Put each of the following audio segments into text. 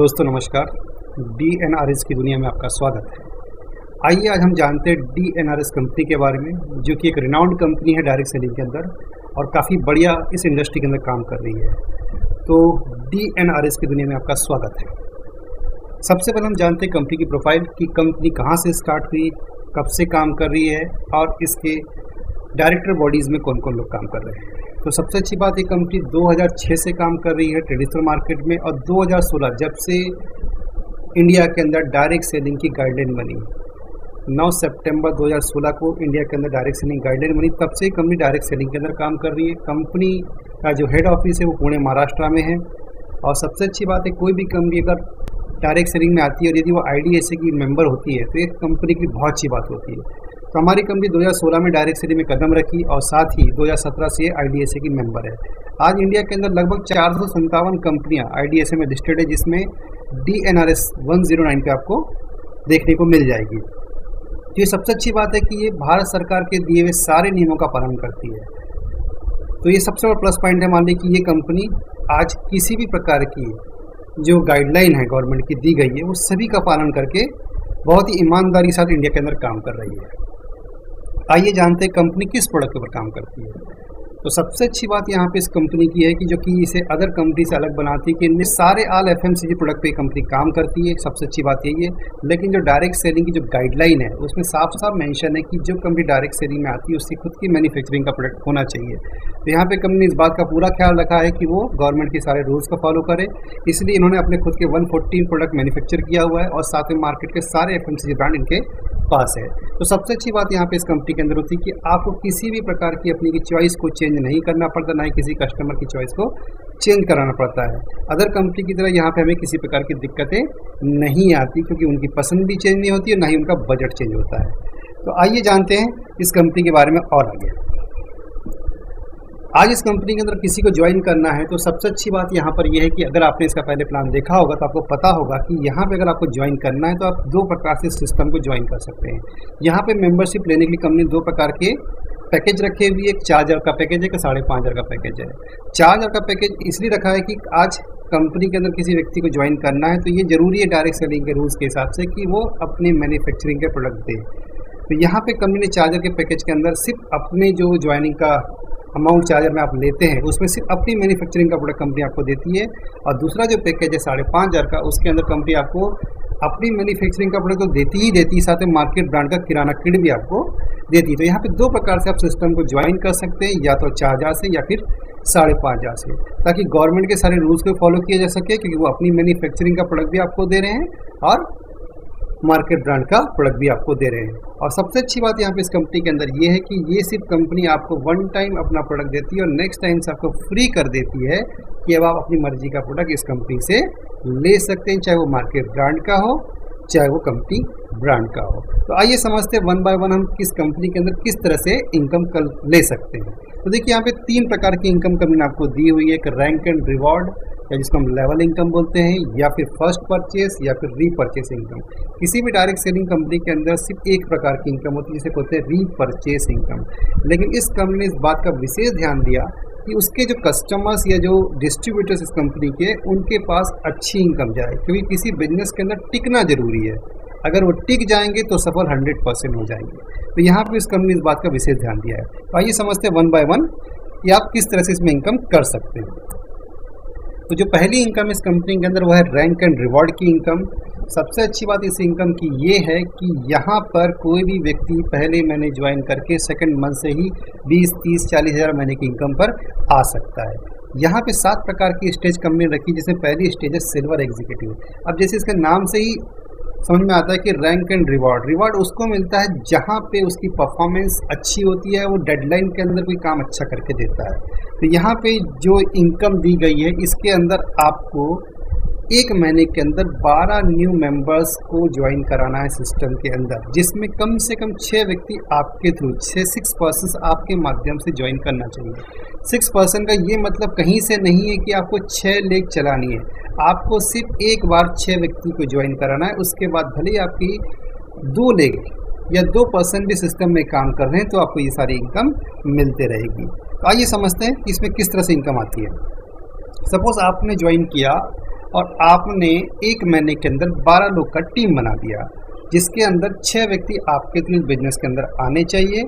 दोस्तों नमस्कार। DNRS की दुनिया में आपका स्वागत है। आइए आज हम जानते हैं DNRS कंपनी के बारे में, जो कि एक रिनाउंड कंपनी है डायरेक्ट सेलिंग के अंदर और काफ़ी बढ़िया इस इंडस्ट्री के अंदर काम कर रही है। तो DNRS की दुनिया में आपका स्वागत है। सबसे पहले हम जानते हैं कंपनी की प्रोफाइल कि कंपनी कहाँ से स्टार्ट हुई, कब से काम कर रही है और इसके डायरेक्टर बॉडीज़ में कौन कौन लोग काम कर रहे हैं। तो सबसे अच्छी बात ये कंपनी 2006 से काम कर रही है ट्रेडिशनल मार्केट में, और 2016 जब से इंडिया के अंदर डायरेक्ट सेलिंग की गाइडलाइन बनी, 9 सितंबर 2016 को इंडिया के अंदर डायरेक्ट सेलिंग गाइडलाइन बनी, तब से कंपनी डायरेक्ट सेलिंग के अंदर काम कर रही है। कंपनी का जो हेड ऑफिस है वो पुणे महाराष्ट्र में है। और सबसे अच्छी बात है, कोई भी कंपनी अगर डायरेक्ट सेलिंग में आती है और यदि वो IDSA की मेंबर होती है तो एक कंपनी की बहुत अच्छी बात होती है। तो हमारी कंपनी 2016 में डायरेक्ट सेलिंग में कदम रखी और साथ ही 2017 से IDSA की मेंबर है। आज इंडिया के अंदर लगभग 457 कंपनियां IDSA में लिस्टेड है, जिसमें DNRS 109 पे आपको देखने को मिल जाएगी। तो ये सबसे अच्छी बात है कि ये भारत सरकार के दिए हुए सारे नियमों का पालन करती है। तो ये सबसे बड़ा प्लस पॉइंट है। मान ली कि ये कंपनी आज किसी भी प्रकार की जो गाइडलाइन है गवर्नमेंट की दी गई है वो सभी का पालन करके बहुत ही ईमानदारी के साथ इंडिया के अंदर काम कर रही है। आइए जानते हैं कंपनी किस प्रोडक्ट पर काम करती है। तो सबसे अच्छी बात यहाँ पे इस कंपनी की है कि जो कि इसे अदर कंपनी से अलग बनाती है कि इनमें सारे ऑल FMCG प्रोडक्ट पे कंपनी काम करती है। सबसे अच्छी बात यही है। लेकिन जो डायरेक्ट सेलिंग की जो गाइडलाइन है उसमें साफ साफ मेंशन है कि जो कंपनी डायरेक्ट सेलिंग में आती है उसकी खुद की मैन्युफैक्चरिंग का प्रोडक्ट होना चाहिए। तो यहाँ पे कंपनी ने इस बात का पूरा ख्याल रखा है कि वो गवर्नमेंट के सारे रूल्स को फॉलो करे, इसलिए इन्होंने अपने खुद के 114 प्रोडक्ट मैन्युफैक्चर किया हुआ है और साथ में मार्केट के सारे FMCG ब्रांड इनके पास है। तो सबसे अच्छी बात यहाँ पे इस कंपनी के अंदर होती है कि आपको किसी भी प्रकार की अपनी की चॉइस को चेंज नहीं करना पड़ता, ना ही किसी कस्टमर की चॉइस को चेंज कराना पड़ता है। अदर कंपनी की तरह यहाँ पे हमें किसी प्रकार की दिक्कतें नहीं आती, क्योंकि उनकी पसंद भी चेंज नहीं होती है, ना ही उनका बजट चेंज होता है। तो आइए जानते हैं इस कंपनी के बारे में और आगे। आज इस कंपनी के अंदर किसी को ज्वाइन करना है तो सबसे अच्छी बात यहाँ पर यह है कि अगर आपने इसका पहले प्लान देखा होगा तो आपको पता होगा कि यहाँ पे अगर आपको ज्वाइन करना है तो आप दो प्रकार से सिस्टम को ज्वाइन कर सकते हैं। यहाँ पे मेंबरशिप लेने के लिए कंपनी दो प्रकार के पैकेज रखे हुए, एक 4000 का पैकेज है, एक 5500 का पैकेज है। 4000 का पैकेज इसलिए रखा है कि आज कंपनी के अंदर किसी व्यक्ति को ज्वाइन करना है तो ये जरूरी है डायरेक्ट सेलिंग के रूल्स के हिसाब से कि वो अपने मैन्युफैक्चरिंग के प्रोडक्ट दे। तो यहाँ पे कंपनी ने 4000 के पैकेज के अंदर सिर्फ अपने जो ज्वाइनिंग का अमाउंट 4000 में आप लेते हैं उसमें सिर्फ अपनी मैन्युफैक्चरिंग का प्रोडक्ट कंपनी आपको देती है, और दूसरा जो पैकेज है 5500 का उसके अंदर कंपनी आपको अपनी मैन्युफैक्चरिंग का प्रोडक्ट तो देती ही देती, साथ में मार्केट ब्रांड का किराना किट भी आपको देती है। तो यहाँ पे दो प्रकार से आप सिस्टम को ज्वाइन कर सकते हैं, या तो 4000 से या फिर 5500 से, ताकि गवर्नमेंट के सारे रूल्स को फॉलो किया जा सके, क्योंकि वो अपनी मैन्युफैक्चरिंग का प्रोडक्ट भी आपको दे रहे हैं और मार्केट ब्रांड का प्रोडक्ट भी आपको दे रहे हैं। और सबसे अच्छी बात यहाँ पे इस कंपनी के अंदर ये है कि ये सिर्फ कंपनी आपको वन टाइम अपना प्रोडक्ट देती है और नेक्स्ट टाइम से आपको फ्री कर देती है कि अब आप अपनी मर्जी का प्रोडक्ट इस कंपनी से ले सकते हैं, चाहे वो मार्केट ब्रांड का हो चाहे वो कंपनी ब्रांड का हो। तो आइए समझते हैं वन बाय वन हम किस कंपनी के अंदर किस तरह से इनकम ले सकते हैं। तो देखिए यहाँ पे 3 प्रकार की इनकम कंपनी ने आपको दी हुई है, एक रैंक एंड रिवॉर्ड या जिसको हम लेवल इनकम बोलते हैं, या फिर फर्स्ट परचेस या फिर रीपरचेस इनकम। किसी भी डायरेक्ट सेलिंग कंपनी के अंदर सिर्फ एक प्रकार की इनकम होती है जिसे बोलते हैं रीपरचेस इनकम। लेकिन इस कंपनी ने इस बात का विशेष ध्यान दिया कि उसके जो कस्टमर्स या जो डिस्ट्रीब्यूटर्स इस कंपनी के उनके पास अच्छी इनकम जाए, क्योंकि किसी बिजनेस के अंदर टिकना जरूरी है। अगर वो टिक जाएंगे तो सफल 100% हो जाएंगे। तो यहाँ पे इस कंपनी ने इस बात का विशेष ध्यान दिया है। तो आइए समझते हैं वन बाय वन कि आप किस तरह से इसमें इनकम कर सकते हैं। तो जो पहली इनकम इस कंपनी के अंदर वो है रैंक एंड रिवॉर्ड की इनकम। सबसे अच्छी बात इस इनकम की ये है कि यहाँ पर कोई भी व्यक्ति पहले महीने ज्वाइन करके सेकंड मंथ से ही 20, 30, 40 हज़ार महीने की इनकम पर आ सकता है। यहाँ पे 7 प्रकार की स्टेज कंपनी रखी, जिसमें पहली स्टेज है सिल्वर एग्जीक्यूटिव। अब जैसे इसके नाम से ही समझ में आता है कि रैंक एंड रिवॉर्ड उसको मिलता है जहाँ पे उसकी परफॉर्मेंस अच्छी होती है, वो डेडलाइन के अंदर कोई काम अच्छा करके देता है। तो यहाँ पे जो इनकम दी गई है इसके अंदर आपको 1 महीने के अंदर 12 न्यू मेंबर्स को ज्वाइन कराना है सिस्टम के अंदर, जिसमें कम से कम 6 व्यक्ति आपके थ्रू 6 पर्सन आपके माध्यम से ज्वाइन करना चाहिए। 6 पर्सन का ये मतलब कहीं से नहीं है कि आपको 6 लेग चलानी है, आपको सिर्फ एक बार 6 व्यक्ति को ज्वाइन कराना है। उसके बाद भले ही आपकी 2 लेग या 2 पर्सन भी सिस्टम में काम कर रहे हैं तो आपको ये सारी इनकम मिलते रहेगी। तो आइए समझते हैं कि इसमें किस तरह से इनकम आती है। सपोज आपने ज्वाइन किया और आपने एक महीने के अंदर 12 लोग का टीम बना दिया, जिसके अंदर 6 व्यक्ति आपके थ्रू बिजनेस के अंदर आने चाहिए।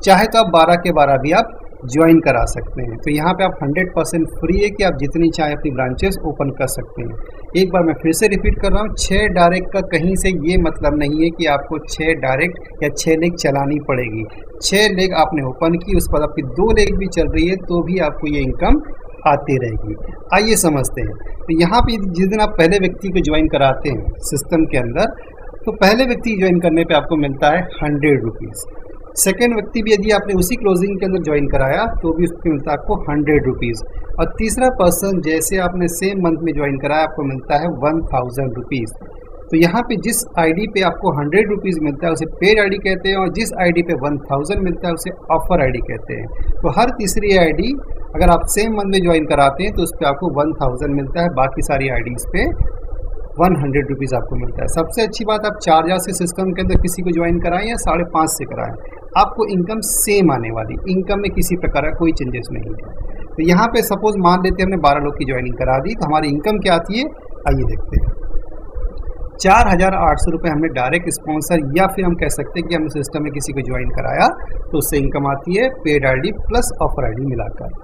चाहे तो आप 12 के 12 भी आप ज्वाइन करा सकते हैं। तो यहाँ पे आप 100% फ्री है कि आप जितनी चाहे अपनी ब्रांचेस ओपन कर सकते हैं। एक बार मैं फिर से रिपीट कर रहा हूँ, 6 डायरेक्ट का कहीं से ये मतलब नहीं है कि आपको 6 डायरेक्ट या 6 लेग चलानी पड़ेगी। 6 लेग आपने ओपन की, उसके बाद आपकी 2 लेग भी चल रही है तो भी आपको ये इनकम आती रहेगी। आइए समझते हैं। तो यहाँ पे जिस दिन आप पहले व्यक्ति को ज्वाइन कराते हैं सिस्टम के अंदर, तो पहले व्यक्ति ज्वाइन करने पे आपको मिलता है 100 रुपीज़। सेकेंड व्यक्ति भी यदि आपने उसी क्लोजिंग के अंदर ज्वाइन कराया तो भी उसको मिलता है आपको 100 रुपीज़। और तीसरा पर्सन जैसे आपने सेम मंथ में ज्वाइन कराया आपको मिलता है 1000 रुपीज़। तो यहाँ पे जिस आईडी पे आपको 100 रुपीज़ मिलता है उसे पेड आईडी कहते हैं, और जिस आईडी पे 1000 मिलता है उसे ऑफर आईडी कहते हैं। तो हर तीसरी आईडी अगर आप सेम मंथ में ज्वाइन कराते हैं तो उस पर आपको 1000 मिलता है, बाकी सारी आईडीज़ पे 100 रुपीज़ आपको मिलता है। सबसे अच्छी बात, आप 4000 से सिस्टम के अंदर किसी को ज्वाइन कराएं या 5.5 से कराएं, आपको इनकम सेम आने वाली, इनकम में किसी प्रकार का कोई चेंजेस नहीं है। तो यहाँ पे सपोज मान लेते हैं हमने 12 लोग की ज्वाइनिंग करा दी, तो हमारी इनकम क्या आती है आइए देखते हैं। 4800 रुपये हमने डायरेक्ट स्पॉन्सर या फिर हम कह सकते हैं कि हमने सिस्टम में किसी को ज्वाइन कराया तो उससे इनकम आती है paid ID plus offer ID मिलाकर।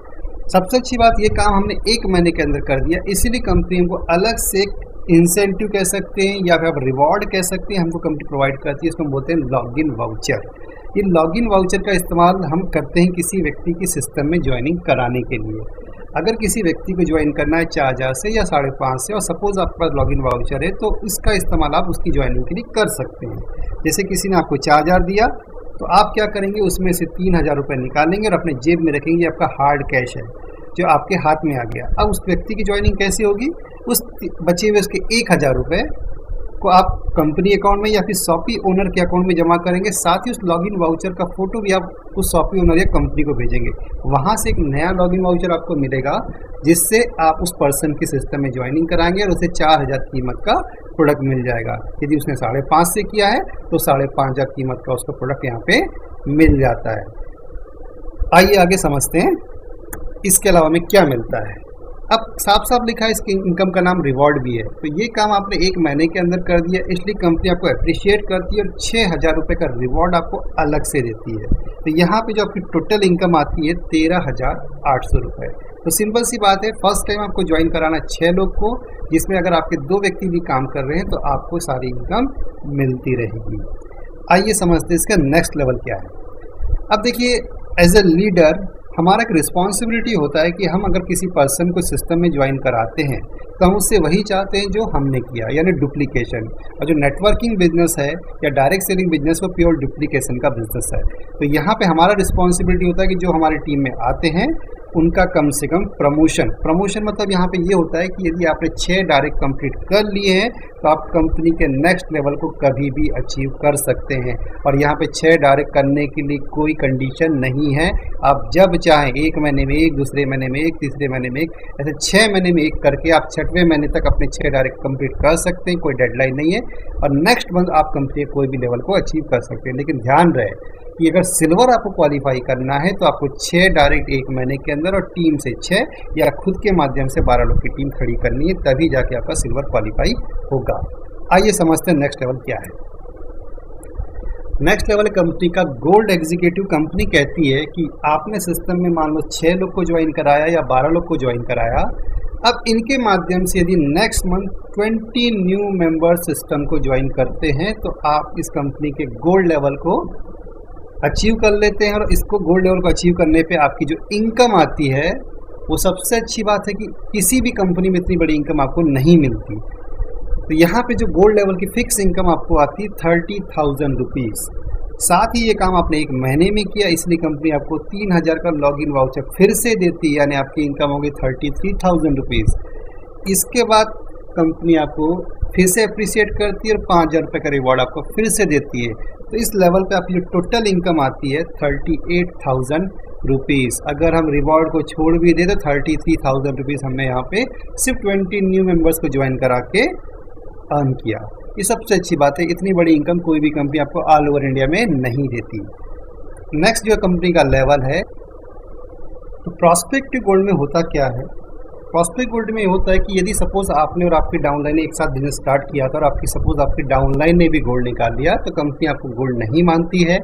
सबसे अच्छी बात, ये काम हमने एक महीने के अंदर कर दिया, इसीलिए कंपनी हमको अलग से इंसेंटिव कह सकते हैं या फिर आप रिवॉर्ड कह सकते हैं, हमको कंपनी प्रोवाइड करती है। इसको हम बोलते हैं लॉगिन वाउचर। ये लॉगिन वाउचर का इस्तेमाल हम करते हैं किसी व्यक्ति की सिस्टम में ज्वाइनिंग कराने के लिए। अगर किसी व्यक्ति को ज्वाइन करना है 4000 से या 5.5 से, और सपोज आपके पास लॉगिन वाउचर है, तो इसका इस्तेमाल आप उसकी ज्वाइनिंग के लिए कर सकते हैं। जैसे किसी ने आपको 4000 दिया तो आप क्या करेंगे, उसमें से 3000 रुपये निकालेंगे और अपने जेब में रखेंगे, आपका हार्ड कैश है जो आपके हाथ में आ गया। अब उस व्यक्ति की ज्वाइनिंग कैसे होगी, उस बचे हुए उसके 1000 रुपये को आप कंपनी अकाउंट में या फिर शॉपी ओनर के अकाउंट में जमा करेंगे। साथ ही उस लॉगिन वाउचर का फोटो भी आप उस शॉपी ओनर या कंपनी को भेजेंगे। वहाँ से एक नया लॉगिन वाउचर आपको मिलेगा जिससे आप उस पर्सन की सिस्टम में ज्वाइनिंग कराएंगे और उसे 4000 कीमत का प्रोडक्ट मिल जाएगा। यदि उसने 5.5 से किया है तो 5500 कीमत का उसका प्रोडक्ट यहाँ पे मिल जाता है। आइए आगे समझते हैं इसके अलावा में क्या मिलता है। अब साफ साफ लिखा है इसकी इनकम का नाम रिवॉर्ड भी है। तो ये काम आपने एक महीने के अंदर कर दिया, इसलिए कंपनी आपको अप्रिशिएट करती है और 6000 रुपये का रिवॉर्ड आपको अलग से देती है। तो यहाँ पे जो आपकी टोटल इनकम आती है 13800 रुपये। तो सिंपल सी बात है, फर्स्ट टाइम आपको ज्वाइन कराना 6 लोग को, जिसमें अगर आपके 2 व्यक्ति भी काम कर रहे हैं तो आपको सारी इनकम मिलती रहेगी। आइए समझते हैं इसका नेक्स्ट लेवल क्या है। अब देखिए, एज ए लीडर हमारा एक रिस्पॉन्सिबिलिटी होता है कि हम अगर किसी पर्सन को सिस्टम में ज्वाइन कराते हैं तो हम उससे वही चाहते हैं जो हमने किया, यानी डुप्लीकेशन। और जो नेटवर्किंग बिजनेस है या डायरेक्ट सेलिंग बिजनेस वो प्योर डुप्लीकेशन का बिजनेस है। तो यहाँ पे हमारा रिस्पॉन्सिबिलिटी होता है कि जो हमारी टीम में आते हैं उनका कम से कम प्रमोशन मतलब यहाँ पे ये होता है कि यदि आपने 6 डायरेक्ट कंप्लीट कर लिए हैं तो आप कंपनी के नेक्स्ट लेवल को कभी भी अचीव कर सकते हैं। और यहाँ पे 6 डायरेक्ट करने के लिए कोई कंडीशन नहीं है, आप जब चाहें 1 महीने में 1, दूसरे महीने में 1, तीसरे महीने में 1, ऐसे 6 महीने में 1 करके आप 6वें महीने तक अपने 6 डायरेक्ट कंप्लीट कर सकते हैं। कोई डेडलाइन नहीं है और नेक्स्ट मंथ आप कंपनी कोई भी लेवल को अचीव कर सकते हैं। लेकिन ध्यान रहे कि अगर सिल्वर आपको क्वालिफाई करना है तो आपको 6 डायरेक्ट 1 महीने के अंदर और टीम से 6 या खुद के माध्यम से 12 लोग की टीम खड़ी करनी है, तभी जाके आपका सिल्वर क्वालिफाई होगा। आइए समझते हैं नेक्स्ट लेवल क्या है। नेक्स्ट लेवल कंपनी का गोल्ड एग्जीक्यूटिव। कंपनी कहती है कि आपने सिस्टम में मान लो 6 लोग को ज्वाइन कराया या 12 लोग को ज्वाइन कराया, अब इनके माध्यम से यदि next month 20 new member system को ज्वाइन करते हैं तो आप इस कंपनी के गोल्ड लेवल को अचीव कर लेते हैं। और इसको गोल्ड लेवल को अचीव करने पे आपकी जो इनकम आती है वो सबसे अच्छी बात है कि किसी भी कंपनी में इतनी बड़ी इनकम आपको नहीं मिलती। तो यहाँ पे जो गोल्ड लेवल की फिक्स इनकम आपको आती है 30,000 रुपीज़। साथ ही ये काम आपने 1 महीने में किया, इसलिए कंपनी आपको 3000 का लॉगिन वाउचर फिर से देती है, यानी आपकी इनकम होगी 33,000 रुपीज़। इसके बाद कंपनी आपको फिर से अप्रिशिएट करती है और 5000 रुपये का रिवॉर्ड आपको फिर से देती है। तो इस लेवल पे आपकी जो टोटल इनकम आती है 38,000 रुपीज़। अगर हम रिवॉर्ड को छोड़ भी दें तो 33,000 रुपीज़ हमने यहाँ पे सिर्फ 20 न्यू मेंबर्स को ज्वाइन करा के अर्न किया। ये सबसे अच्छी बात है, इतनी बड़ी इनकम कोई भी कंपनी आपको ऑल ओवर इंडिया में नहीं देती। नेक्स्ट जो कंपनी का लेवल है, तो प्रॉस्पेक्टिव गोल्ड में होता क्या है, प्रॉस्पेक्ट गोल्ड में होता है कि यदि सपोज आपने और आपकी डाउनलाइन ने एक साथ बिजनेस स्टार्ट किया था और आपकी सपोज आपकी डाउनलाइन ने भी गोल्ड निकाल लिया, तो कंपनी आपको गोल्ड नहीं मानती है।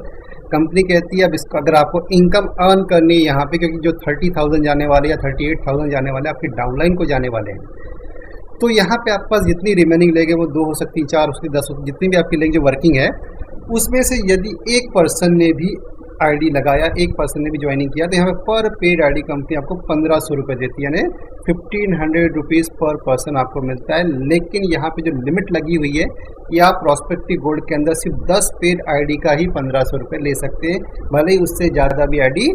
कंपनी कहती है अब इसको अगर आपको इनकम अर्न करनी है यहाँ पे, क्योंकि जो 30,000 जाने वाले या 38,000 जाने वाले आपकी डाउनलाइन को जाने वाले हैं, तो यहाँ पे आपके पास जितनी रिमेनिंग लेग है वो 2 हो सकती है, 4 हो सकती है, 10 हो सकती, जितनी भी आपकी लेग जो वर्किंग है उसमें से यदि एक पर्सन ने भी आईडी लगाया, एक पर्सन ने भी ज्वाइनिंग किया, तो यहाँ पे पर पेड आईडी कंपनी आपको 1500 रुपये देती है, यानी 1500 रुपीज़ पर पर्सन आपको मिलता है। लेकिन यहाँ पे जो लिमिट लगी हुई है कि आप प्रॉस्पेक्टिव गोल्ड के अंदर सिर्फ 10 पेड आईडी का ही 1500 रुपये ले सकते हैं, भले ही उससे ज़्यादा भी आईडी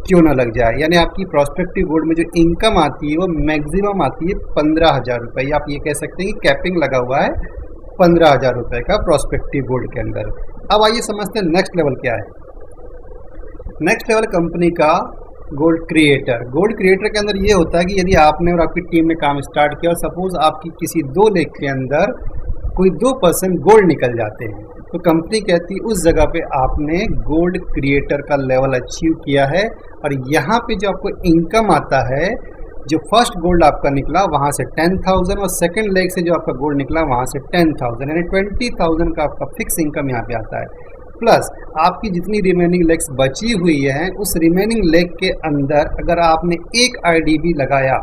क्यों ना लग जाए। यानी आपकी प्रॉस्पेक्टिव गोल्ड में जो इनकम आती है वो मैक्सिमम आती है 15,000 रुपये। आप ये कह सकते हैं कि कैपिंग लगा हुआ है 15,000 रुपये का प्रॉस्पेक्टिव गोल्ड के अंदर। अब आइए समझते हैं नेक्स्ट लेवल क्या है। नेक्स्ट लेवल कंपनी का गोल्ड क्रिएटर। गोल्ड क्रिएटर के अंदर ये होता है कि यदि आपने और आपकी टीम ने काम स्टार्ट किया और सपोज आपकी किसी 2 लेग के अंदर कोई 2 पर्सन गोल्ड निकल जाते हैं, तो कंपनी कहती है उस जगह पे आपने गोल्ड क्रिएटर का लेवल अचीव किया है। और यहाँ पे जो आपको इनकम आता है, जो फर्स्ट गोल्ड आपका निकला वहाँ से 10,000 और सेकंड लेग से जो आपका गोल्ड निकला वहाँ से 10,000, यानी 20,000 का आपका फिक्स इनकम यहाँ पे आता है। प्लस आपकी जितनी रिमेनिंग लेग्स बची हुई है उस रिमेनिंग लेग के अंदर अगर आपने एक आईडी भी लगाया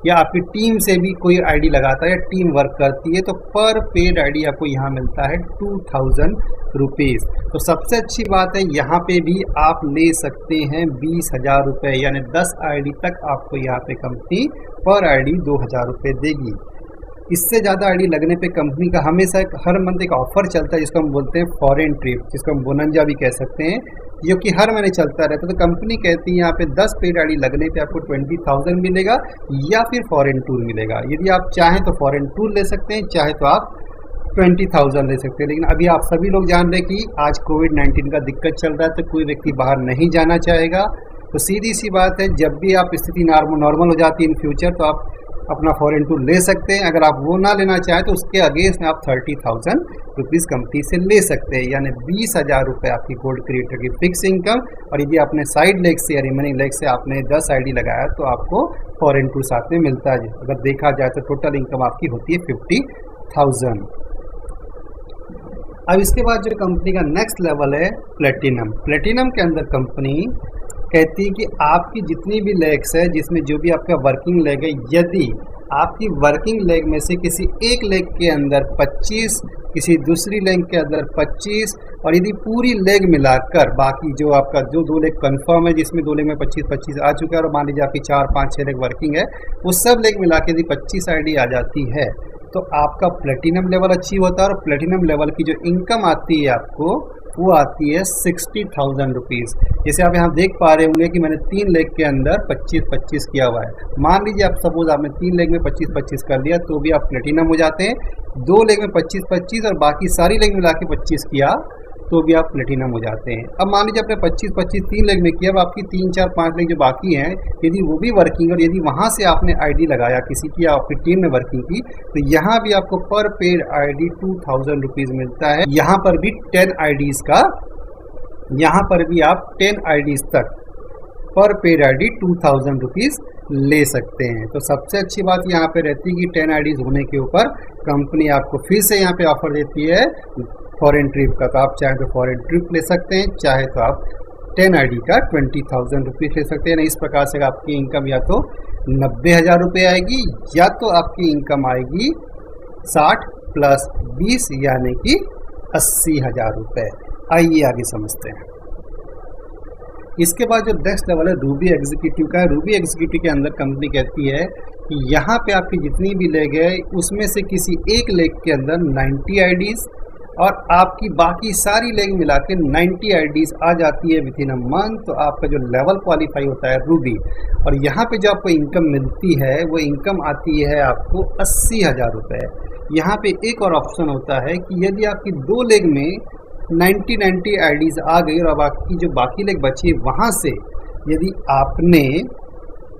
या आपकी टीम से भी कोई आईडी लगाता है या टीम वर्क करती है, तो पर पेड आईडी आपको यहाँ मिलता है 2,000 रुपीज़। तो सबसे अच्छी बात है यहाँ पे भी आप ले सकते हैं 20,000 रुपये, यानी 10 आईडी तक आपको यहाँ पे कंपनी पर आईडी 2,000 रुपये देगी। इससे ज़्यादा आईडी लगने पे कंपनी का हमेशा हर मंथ एक ऑफर चलता है जिसको हम बोलते हैं फॉरेन ट्रिप, जिसको हम बोनंजा भी कह सकते हैं, जो कि हर महीने चलता रहता है। तो कंपनी कहती है यहाँ पे 10 पेड आईडी लगने पे आपको 20,000 मिलेगा या फिर फॉरेन टूर मिलेगा। यदि आप चाहें तो फॉरेन टूर ले सकते हैं, चाहे तो आप 20,000 ले सकते हैं। लेकिन अभी आप सभी लोग जान रहे कि आज कोविड-19 का दिक्कत चल रहा है, तो कोई व्यक्ति बाहर नहीं जाना चाहेगा। तो सीधी सी बात है, जब भी आप स्थिति नॉर्मल हो जाती है इन फ्यूचर, तो आप अपना फॉरेन टूर ले सकते हैं। अगर आप वो ना लेना चाहें तो उसके अगेंस्ट में आप 30,000 रुपीज़ कंपनी से ले सकते हैं, यानी 20,000 रुपये आपकी गोल्ड क्रिएटर की फिक्स इनकम। और यदि आपने साइड लेग से या रिमेनिंग लेग से आपने 10 आईडी लगाया तो आपको फॉरेन टूर साथ में मिलता है। अगर देखा जाए तो टोटल इनकम आपकी होती है 50,000। अब इसके बाद जो कंपनी का नेक्स्ट लेवल है प्लेटिनम। प्लेटिनम के अंदर कंपनी कहती है कि आपकी जितनी भी लेग्स है, जिसमें जो भी आपका वर्किंग लेग है, यदि आपकी वर्किंग लेग में से किसी एक लेग के अंदर 25, किसी दूसरी लेग के अंदर 25, और यदि पूरी लेग मिलाकर बाकी जो आपका जो 2 लेग कंफर्म है, जिसमें 2 लेग में 25-25 आ चुका है और मान लीजिए आपकी 4, 5, 6 लेग वर्किंग है, वो सब लेग मिला के यदि 25 आईडी आ जाती है तो आपका प्लेटिनम लेवल अचीव होता है। और प्लेटिनम लेवल की जो इनकम आती है आपको वो आती है 60,000 रुपीज़। जैसे आप यहाँ देख पा रहे होंगे कि मैंने 3 लेग के अंदर 25-25 किया हुआ है। मान लीजिए आप सपोज आपने 3 लेग में 25-25 कर लिया तो भी आप प्लेटिनम हो जाते हैं। 2 लेग में 25-25 और बाकी सारी लेग मिला के 25 किया तो भी आप प्लेटिनम हो जाते हैं। अब मान लीजिए आपने 25-25 3 लेग में किया, अब आपकी 3, 4, 5 लेग जो बाकी हैं, यदि वो भी वर्किंग और यदि वहाँ से आपने आईडी लगाया किसी की, आपकी टीम ने वर्किंग की, तो यहाँ भी आपको पर पेड आईडी 2,000 रुपीज़ मिलता है। यहाँ पर भी 10 आईडीज़ का, यहाँ पर भी आप 10 आईडीज़ तक पर पेड आईडी 2,000 रुपीज़ ले सकते हैं। तो सबसे अच्छी बात यहाँ पे रहती है कि 10 आईडीज़ होने के ऊपर कंपनी आपको फिर से यहाँ पे ऑफर देती है फॉरेन ट्रिप का। तो आप चाहे तो फॉरेन ट्रिप ले सकते हैं, चाहे तो आप 10 आईडी का 20,000 रुपीज़ ले सकते हैं। इस प्रकार से आपकी इनकम या तो 90,000 रुपये आएगी या तो आपकी इनकम आएगी 60 + 20 यानी कि 80,000 रुपये। आइए आगे समझते हैं। इसके बाद जो नेक्स्ट लेवल है रूबी एग्जीक्यूटिव का है। रूबी एग्जीक्यूटिव के अंदर कंपनी कहती है कि यहाँ पे आपकी जितनी भी लेग है उसमें से किसी एक लेग के अंदर 90 आईडीज़ और आपकी बाकी सारी लेग मिला के 90 आईडीज़ आ जाती है विथिन अ मंथ, तो आपका जो लेवल क्वालिफाई होता है रूबी। और यहाँ पे जो आपको इनकम मिलती है वो इनकम आती है आपको 80,000 रुपये। यहाँ पे एक और ऑप्शन होता है कि यदि आपकी 2 लेग में 90 आईडीज़ आ गई और अब आपकी जो बाकी लेग बची है वहाँ से यदि आपने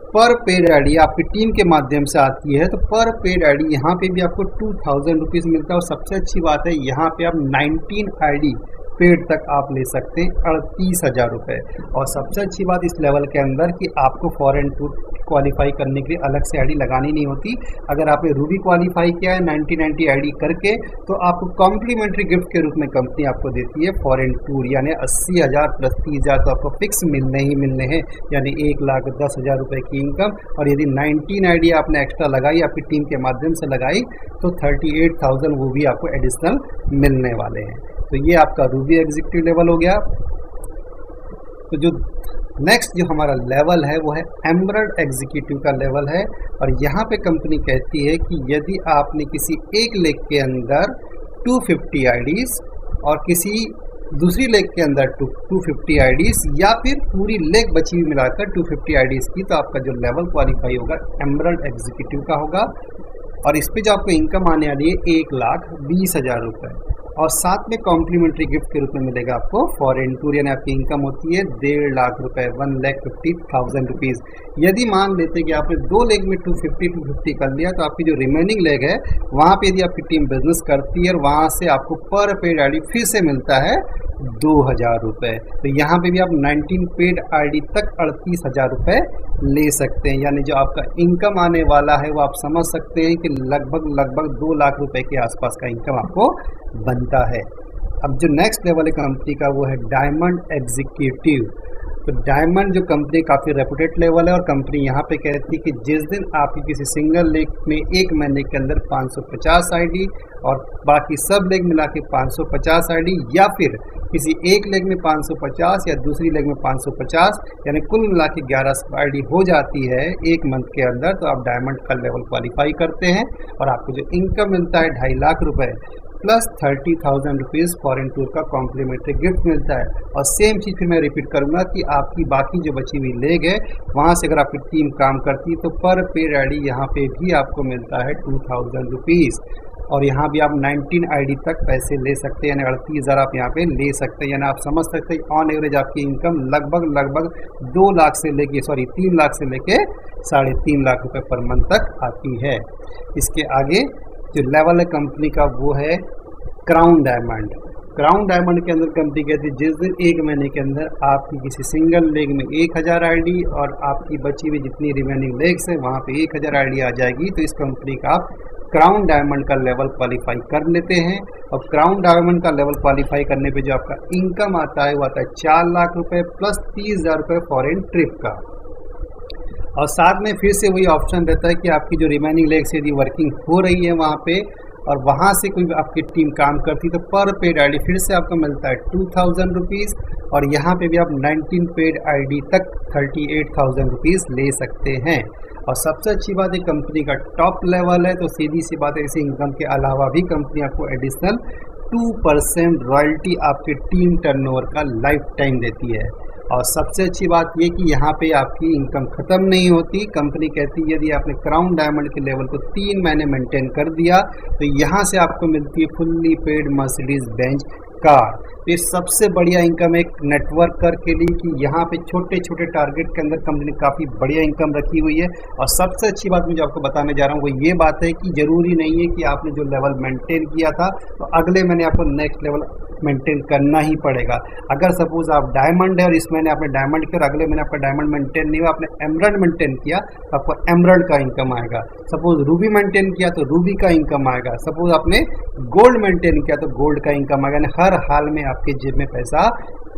पर पेड आईडी आपकी टीम के माध्यम से आती है तो पर पेड आईडी यहाँ पे भी आपको 2,000 रुपीज़ मिलता है। और सबसे अच्छी बात है यहाँ पे आप 19 आईडी पेड तक आप ले सकते हैं 38,000 रुपये। और सबसे अच्छी बात इस लेवल के अंदर कि आपको फॉरेन टूर क्वालिफाई करने के लिए अलग से आईडी लगानी नहीं होती। अगर आपने रूबी क्वालिफाई किया है 9090 आईडी करके, तो आपको कॉम्प्लीमेंट्री गिफ्ट के रूप में कंपनी आपको देती है फॉरेन टूर, यानी 80,000 प्लस 30,000 तो आपको फिक्स मिलने ही मिलने हैं, यानी 1,10,000 रुपये की इनकम। और यदि 19 आईडी आपने एक्स्ट्रा लगाई, आपकी टीम के माध्यम से लगाई, तो 38,000 वो भी आपको एडिशनल मिलने वाले हैं। तो ये आपका रूबी एग्जीक्यूटिव लेवल हो गया। तो जो नेक्स्ट जो हमारा लेवल है वो है एमरल्ड एग्जीक्यूटिव का लेवल है। और यहाँ पे कंपनी कहती है कि यदि आपने किसी एक लेग के अंदर 250 आईडीज और किसी दूसरी लेग के अंदर 250 आईडीज या फिर पूरी लेग बची हुई मिलाकर 250 आईडीज की, तो आपका जो लेवल क्वालिफाई होगा एमरल्ड एग्जीक्यूटिव का होगा। और इस पे जो आपको इनकम आने वाली है 1,20,000 रुपये, और साथ में कॉम्प्लीमेंट्री गिफ्ट के रूप में मिलेगा आपको फॉरेन टूर, यानी आपकी इनकम होती है 1.5 लाख रुपए, 1,50,000 रुपीज़। यदि मान लेते कि आपने 2 लेग में 250 कर लिया, तो आपकी जो रिमेनिंग लेग है वहाँ पे यदि आपकी टीम बिजनेस करती है और वहाँ से आपको पर पेड आईडी फिर से मिलता है 2,000 रुपये। तो यहाँ पे भी आप 19 पेड आईडी तक 38,000 रुपये ले सकते हैं, यानी जो आपका इनकम आने वाला है वो आप समझ सकते हैं कि लगभग 2 लाख रुपए के आसपास का इनकम आपको बनता है। अब जो नेक्स्ट लेवल है कंपनी का वो है डायमंड एग्जीक्यूटिव। तो डायमंड जो कंपनी काफ़ी रेपुटेड लेवल है, और कंपनी यहाँ पे कहती है कि जिस दिन आपकी किसी सिंगल लेग में 1 महीने के अंदर 550 आईडी और बाकी सब लेग मिला के 550 आईडी, या फिर किसी एक लेग में 550 या दूसरी लेग में 550, यानी कुल मिला के 11 आईडी हो जाती है 1 मंथ के अंदर, तो आप डायमंड का लेवल क्वालिफाई करते हैं। और आपको जो इनकम मिलता है 2.5 लाख रुपए प्लस 30,000 रुपीज़ फॉरेन टूर का कॉम्प्लीमेंट्री गिफ्ट मिलता है। और सेम चीज़ फिर मैं रिपीट करूँगा कि आपकी बाकी जो बची हुई लेग है वहाँ से अगर आपकी टीम काम करती है तो पर पेड आईडी यहाँ पे भी आपको मिलता है 2,000 रुपीज़। और यहाँ भी आप 19 आईडी तक पैसे ले सकते हैं, यानी 38,000 आप यहाँ पे ले सकते हैं। यानी आप समझ सकते हैं ऑन एवरेज आपकी इनकम लगभग 2 लाख से लेके 3 लाख से लेके 3.5 लाख रुपए पर मंथ तक आती है। इसके आगे जो लेवल है कंपनी का वो है क्राउन डायमंड। क्राउन डायमंड के अंदर कंपनी कहती है जिस दिन 1 महीने के अंदर आपकी किसी सिंगल लेग में 1,000 आईडी और आपकी बची हुई जितनी रिमेनिंग लेग्स है वहाँ पे 1,000 आईडी आ जाएगी, तो इस कंपनी का आप क्राउन डायमंड का लेवल क्वालिफाई कर लेते हैं। और क्राउन डायमंड का लेवल क्वालिफाई करने पे जो आपका इनकम आता है वो आता है 4 लाख रुपए प्लस 30,000 रुपये फॉरेन ट्रिप का। और साथ में फिर से वही ऑप्शन रहता है कि आपकी जो रिमेनिंग लेग्स यदि वर्किंग हो रही है वहाँ पे और वहाँ से कोई आपकी टीम काम करती तो पर पेड आईडी फिर से आपको मिलता है 2,000 रुपीज़। और यहाँ पे भी आप 19 पेड आईडी तक 38,000 रुपीज़ ले सकते हैं। और सबसे अच्छी बात है कंपनी का टॉप लेवल है, तो सीधी सी बात है इसी इनकम के अलावा भी कंपनी आपको एडिशनल 2% रॉयल्टी आपके टीम टर्नओवर का लाइफ टाइम देती है। और सबसे अच्छी बात ये कि यहाँ पे आपकी इनकम ख़त्म नहीं होती। कंपनी कहती है यदि आपने क्राउन डायमंड के लेवल को 3 महीने मेंटेन कर दिया तो यहाँ से आपको मिलती है fully paid Mercedes Benz car. ये सबसे बढ़िया इनकम एक नेटवर्कर के लिए कि यहाँ पे छोटे छोटे टारगेट के अंदर कंपनी काफ़ी बढ़िया इनकम रखी हुई है। और सबसे अच्छी बात मुझे आपको बताने जा रहा हूँ वो ये बात है कि ज़रूरी नहीं है कि आपने जो लेवल मेंटेन किया था तो अगले महीने आपको नेक्स्ट लेवल मेंटेन करना ही पड़ेगा। अगर सपोज आप डायमंड है और इस महीने आपने डायमंड किया और अगले महीने आपका डायमंड मेंटेन नहीं हुआ, आपने एमरल्ड मेंटेन किया तो आपको एमरल्ड का इनकम आएगा। सपोज रूबी मेंटेन किया तो रूबी का इनकम आएगा। सपोज आपने गोल्ड मेंटेन किया तो गोल्ड का इनकम आएगा। हर हाल में आपके जेब में पैसा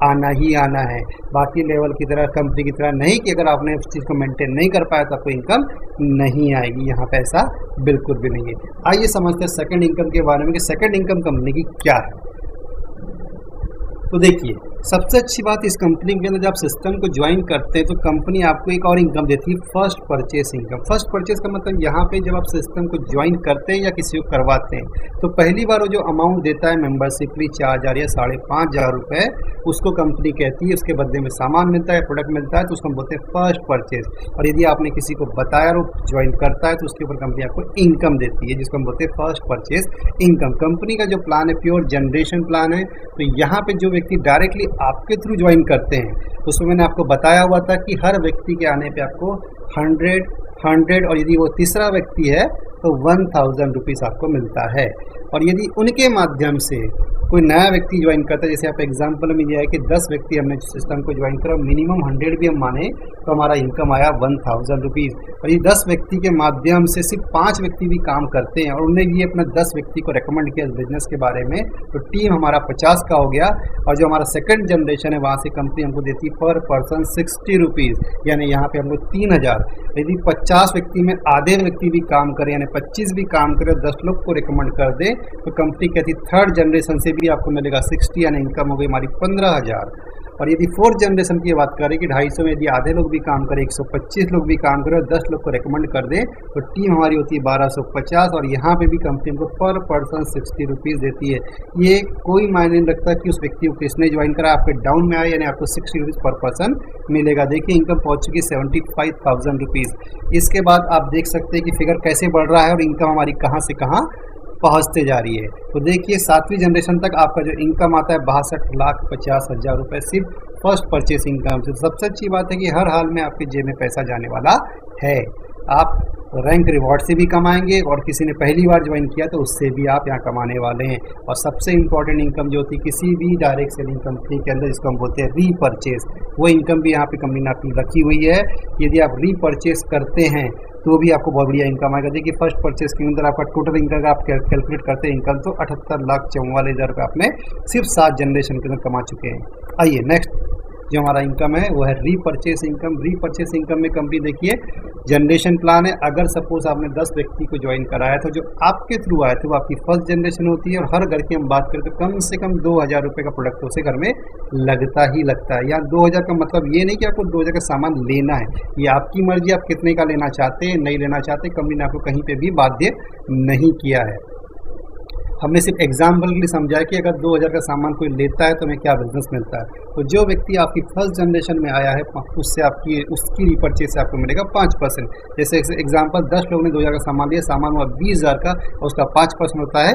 आना ही आना है। बाकी लेवल की तरह कंपनी की तरह नहीं कि अगर आपने उस चीज़ को मेंटेन नहीं कर पाया तो आपको इनकम नहीं आएगी। यहाँ पैसा बिल्कुल भी नहीं है। आइए समझते हैं सेकंड इनकम के बारे में कि सेकंड इनकम कंपनी की क्या है। तो देखिए सबसे अच्छी बात इस कंपनी के अंदर जब आप सिस्टम को ज्वाइन करते हैं तो कंपनी आपको एक और इनकम देती है, first purchase income. First purchase का मतलब यहाँ पे जब आप सिस्टम को ज्वाइन करते हैं या किसी को करवाते हैं तो पहली बार वो जो अमाउंट देता है मेंबरशिप के लिए 4,000 या 5,500 रुपये, उसको कंपनी कहती है उसके बदले में सामान मिलता है, प्रोडक्ट मिलता है, तो उसको हम बोलते हैं फर्स्ट परचेस। और यदि आपने किसी को बताया और ज्वाइन करता है तो उसके ऊपर कंपनी आपको इनकम देती है जिसको हम बोलते हैं फर्स्ट परचेस इनकम। कंपनी का जो प्लान है प्योर जनरेशन प्लान है। तो यहाँ पे जो व्यक्ति डायरेक्टली आपके थ्रू ज्वाइन करते हैं तो उसमें मैंने आपको बताया हुआ था कि हर व्यक्ति के आने पे आपको 100 और यदि वो तीसरा व्यक्ति है तो 1000 रुपीज़ आपको मिलता है। और यदि उनके माध्यम से कोई नया व्यक्ति ज्वाइन करता है, जैसे आप एग्जांपल में दिया है कि 10 व्यक्ति हमने सिस्टम को ज्वाइन करा, मिनिमम 100 भी हम माने तो हमारा इनकम आया 1000 रुपीज़। और ये 10 व्यक्ति के माध्यम से सिर्फ 5 व्यक्ति भी काम करते हैं और उन्हें ये अपना 10 व्यक्ति को रेकमेंड किया इस बिजनेस के बारे में, तो टीम हमारा 50 का हो गया। और जो हमारा सेकंड जनरेशन है वहाँ से कंपनी हमको देती पर पर्सन 60 रुपीज़, यानी यहाँ पे हमको 3000। यदि 50 व्यक्ति में आधे व्यक्ति भी काम करें, यानी 25 भी काम करें, 10 लोग को रिकमेंड कर दे, तो कंपनी कहती थर्ड जनरेशन से भी आपको मिलेगा 60, यानी इनकम हो गई हमारी 15000। और यदि फोर्थ जनरेशन की बात करें कि 250 में यदि आधे लोग भी काम करें, 125 लोग भी काम करें और 10 लोग को रिकमेंड कर दें, तो टीम हमारी होती है 1250। और यहाँ पे भी कंपनी को पर पर्सन 60 रुपीज़ देती है। ये कोई मायने नहीं रखता कि उस व्यक्ति को किसने ज्वाइन करा, आपके डाउन में आए यानी आपको 60 रुपीज़ पर पर्सन मिलेगा। देखिए इनकम पहुँच चुकी 75,000 रुपीज़। इसके बाद आप देख सकते हैं कि फिगर कैसे बढ़ रहा है और इनकम हमारी कहाँ से कहाँ पहुँचते जा रही है। तो देखिए 7वीं जनरेशन तक आपका जो इनकम आता है 62,50,000 रुपये सिर्फ फर्स्ट परचेस इनकम से। सबसे अच्छी बात है कि हर हाल में आपके जेब में पैसा जाने वाला है। आप रैंक रिवॉर्ड से भी कमाएंगे और किसी ने पहली बार ज्वाइन किया तो उससे भी आप यहाँ कमाने वाले हैं। और सबसे इम्पॉर्टेंट इनकम जो होती है किसी भी डायरेक्ट सेलिंग कंपनी के अंदर, जिसको हम बोलते हैं रीपरचेस, वो इनकम भी यहाँ पे कंपनी ने आपकी रखी हुई है। यदि आप रीपरचेस करते हैं तो भी आपको बहुत बढ़िया इनकम आएगा। देखिए फर्स्ट परचेस के अंदर आपका टोटल इनकम आप कैलकुलेट करते हैं इनकम, तो 78,44,000 रुपये आपने सिर्फ 7 जनरेशन के अंदर कमा चुके हैं। आइए नेक्स्ट जो हमारा इनकम है वो है रीपरचेस इनकम। रीपरचेस इनकम में कंपनी देखिए जनरेशन प्लान है। अगर सपोज आपने 10 व्यक्ति को ज्वाइन कराया तो जो आपके थ्रू आए थे वो आपकी फर्स्ट जनरेशन होती है। और हर घर की हम बात करें तो कम से कम 2000 रुपये का प्रोडक्ट उसे घर में लगता ही लगता है। यहाँ 2000 का मतलब ये नहीं कि आपको 2000 का सामान लेना है, ये आपकी मर्जी, आप कितने का लेना चाहते हैं नहीं लेना चाहते, कंपनी ने आपको कहीं पर भी बाध्य नहीं किया है। हमने सिर्फ एग्जाम्पल के लिए समझा कि अगर 2000 का सामान कोई लेता है तो हमें क्या बिजनेस मिलता है। तो जो व्यक्ति आपकी फर्स्ट जनरेशन में आया है उससे उसकी रीपरचेज से आपको मिलेगा 5%। जैसे एग्जाम्पल 10 लोगों ने 2000 का सामान लिया, सामान हुआ 20,000 का और उसका 5% होता है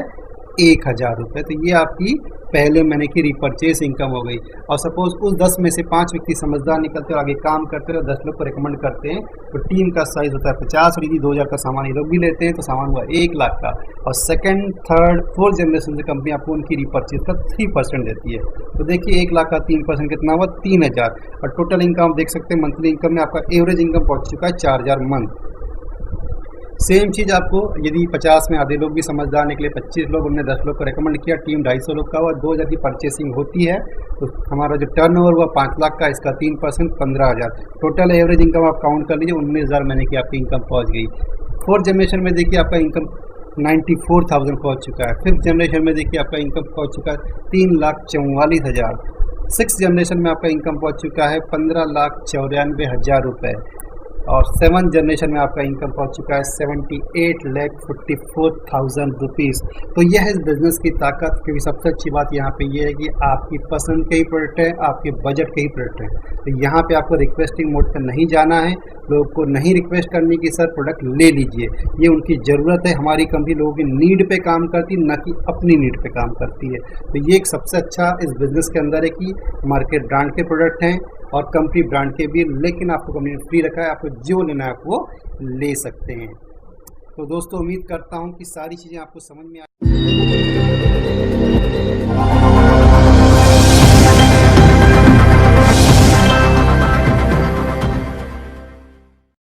1000 रुपये। तो ये आपकी पहले महीने की रीपरचेज इनकम हो गई। और सपोज उस 10 में से 5 व्यक्ति समझदार निकलते और आगे काम करते और 10 लोग को रिकमेंड करते हैं, तो टीम का साइज होता है 50। और यदि 2000 का सामान ये लोग भी लेते हैं तो सामान हुआ 1 लाख का। और सेकंड थर्ड फोर्थ जनरेशन से कंपनी आपको उनकी रीपरचेज का 3% देती है। तो देखिए 1 लाख का 3% कितना हुआ 3000। और टोटल इनकम देख सकते हैं मंथली इनकम में आपका एवरेज इनकम पहुँच चुका है 4000 मंथ। सेम चीज़ आपको यदि 50 में आधे लोग भी समझदार निकले, 25 लोग, उन्होंने 10 लोग को रेकमेंड किया, टीम 250 लोग का हुआ, 2000 की परचेसिंग होती है, तो हमारा जो टर्नओवर हुआ 5 लाख का, इसका 3% 15,000। टोटल एवरेज इनकम आप काउंट कर लीजिए 19,000 महीने की आपकी इनकम पहुंच गई। फोर्थ जनरेशन में देखिए आपका इनकम 94,000 पहुँच चुका है। फिफ्थ जनरेशन में देखिए आपका इनकम पहुँच चुका है 3,44,000। सिक्स जनरेशन में आपका इनकम पहुँच चुका है 15,94,000 रुपये। और 7th जनरेशन में आपका इनकम पहुंच चुका है 78,54,000 रुपीज़। तो यह है इस बिज़नेस की ताकत। क्योंकि सबसे अच्छी बात यहाँ पे ये है कि आपकी पसंद के ही प्रोडक्ट है, आपके बजट के ही प्रोडक्ट है। तो यहाँ पे आपको रिक्वेस्टिंग मोड पर नहीं जाना है, लोगों को नहीं रिक्वेस्ट करनी कि सर प्रोडक्ट ले लीजिए, ये उनकी ज़रूरत है। हमारी कंपनी लोगों की नीड पे काम करती, न कि अपनी नीड पे काम करती है। तो ये एक सबसे अच्छा इस बिज़नेस के अंदर है कि मार्केट ब्रांड के प्रोडक्ट हैं और कंपनी ब्रांड के भी, लेकिन आपको कंपनी ने फ्री रखा है, आपको जो लेना है आप वो ले सकते हैं। तो दोस्तों उम्मीद करता हूँ कि सारी चीज़ें आपको समझ में आ